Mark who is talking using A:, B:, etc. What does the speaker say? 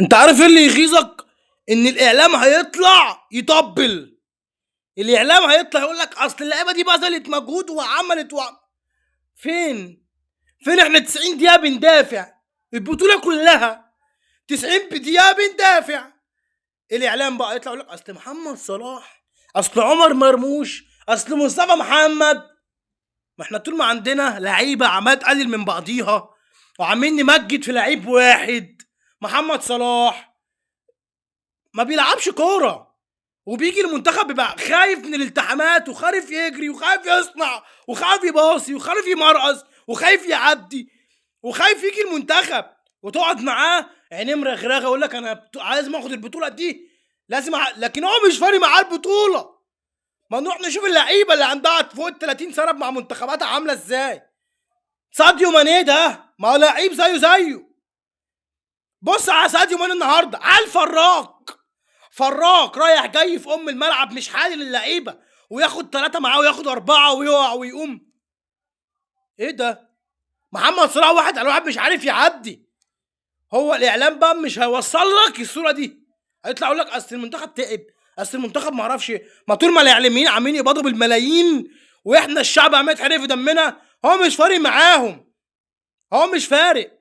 A: انت عارف ايه اللي يغيظك؟ ان الاعلام هيطلع يطبل. الاعلام هيطلع يقول لك اصل اللعيبه دي بذلت مجهود وعملت فين؟ فين احنا 90 دقيقه بندافع البطوله كلها، 90 دقيقه بندافع. الاعلام بقى يطلع يقول لك اصل محمد صلاح، اصل عمر مرموش، اصل مصطفى محمد. ما احنا طول ما عندنا لعيبه عمال تقلل من بعضيها وعمالين نمجد في لعيب واحد، محمد صلاح ما بيلعبش كوره، وبيجي المنتخب بيبقى خايف من الالتحامات وخايف يجري وخايف يصنع وخايف يباصي وخايف يمرقص وخايف يعدي وخايف يجي المنتخب وتقعد معاه عينيه مرغرغه يقول لك انا عايز اخد البطوله دي، لازم لكن هو مش فارق معاه البطوله. ما نروح نشوف اللعيبه اللي عندها فوق ال 30 سنه مع منتخباتها عامله ازاي. ساديو ماني ده ما هو لعيب زيه. بص على ساديو ماني النهارده على فراك رايح جاي في الملعب، مش حالل اللعيبه وياخد 3 معاه وياخد 4 ويقع ويقوم. ايه ده؟ محمد صلاح واحد على واحد مش عارف يعدي. هو الاعلام بقى مش هيوصل لك الصوره دي، هيطلع يقول لك اصل المنتخب تعب، اصل المنتخب ما اعرفش إيه. ما طول ما الاعلاميين عاملين يقبضوا بالملايين واحنا الشعب عمال يتحرق في دمنا، هو مش فارق معاهم، هو مش فارق.